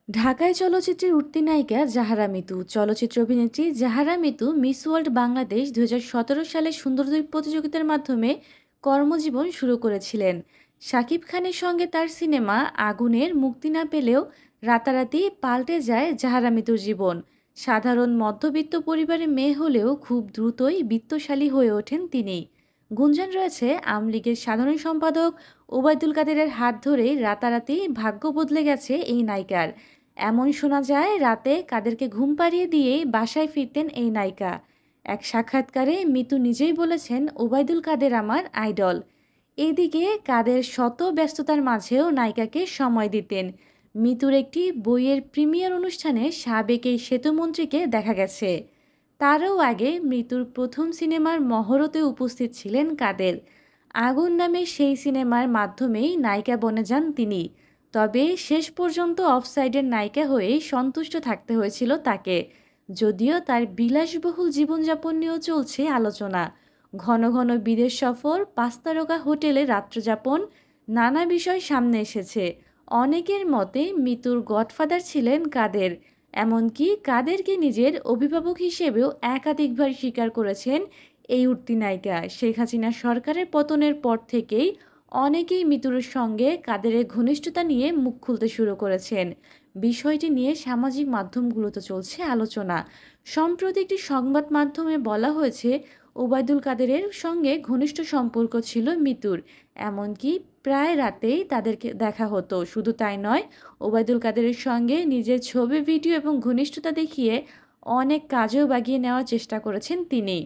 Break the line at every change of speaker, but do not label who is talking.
ঢাকায় চলচ্চিত্রের উঠতি নায়িকা জাহারা মিতু। চলচ্চিত্র অভিনেত্রী জাহারা মিতু মিস ওয়ার্ল্ড বাংলাদেশ ২০১৭ সালে সুন্দরদ্বীপ প্রতিযোগিতার মাধ্যমে কর্মজীবন শুরু করেছিলেন। শাকিব খানের সঙ্গে তার সিনেমা আগুনের মুক্তি না পেলেও রাতারাতি পাল্টে যায় জাহারা মিতুর জীবন। সাধারণ মধ্যবিত্ত পরিবারের মেয়ে হলেও খুব দ্রুতই বিত্তশালী হয়ে ওঠেন তিনি। গুঞ্জন রয়েছে আওয়ামী লীগের সাধারণ সম্পাদক ওবায়দুল কাদেরের হাত ধরেই রাতারাতি ভাগ্য বদলে গেছে এই নায়িকার। এমন শোনা যায় রাতে কাদেরকে ঘুম পাড়িয়ে দিয়েই বাসায় ফিরতেন এই নায়িকা। এক সাক্ষাৎকারে মিতু নিজেই বলেছেন, ওবায়দুল কাদের আমার আইডল। এদিকে কাদের শত ব্যস্ততার মাঝেও নায়িকাকে সময় দিতেন। মিতুর একটি বইয়ের প্রিমিয়ার অনুষ্ঠানে সাবেক এই সেতুমন্ত্রীকে দেখা গেছে। তারও আগে মৃত্যুর প্রথম সিনেমার মহরতে উপস্থিত ছিলেন কাদের। আগুন নামে সেই সিনেমার মাধ্যমেই নায়িকা বনে যান তিনি। তবে শেষ পর্যন্ত অফসাইডের নায়িকা হয়েই সন্তুষ্ট থাকতে হয়েছিল তাকে। যদিও তার বিলাসবহুল জীবনযাপন নিয়েও চলছে আলোচনা। ঘন ঘন বিদেশ সফর, পাঁচতারকা হোটেলে রাত্রযাপন, নানা বিষয় সামনে এসেছে। অনেকের মতে মিতুর গডফাদার ছিলেন কাদের। এমনকি কাদেরকে নিজের অভিভাবক হিসেবেও একাধিকবার স্বীকার করেছেন এই উঠতি নায়িকা। শেখ হাসিনা সরকারের পতনের পর থেকেই অনেকেই মিতুর সঙ্গে কাদেরের ঘনিষ্ঠতা নিয়ে মুখ খুলতে শুরু করেছেন। বিষয়টি নিয়ে সামাজিক মাধ্যমগুলোতে চলছে আলোচনা। সম্প্রতি একটি সংবাদ মাধ্যমে বলা হয়েছে, ওবায়দুল কাদেরের সঙ্গে ঘনিষ্ঠ সম্পর্ক ছিল মিতুর। এমনকি প্রায় রাতেই তাদেরকে দেখা হতো। শুধু তাই নয়, ওবায়দুল কাদেরের সঙ্গে নিজের ছবি, ভিডিও এবং ঘনিষ্ঠতা দেখিয়ে অনেক কাজেও বাগিয়ে নেওয়ার চেষ্টা করেছেন তিনি।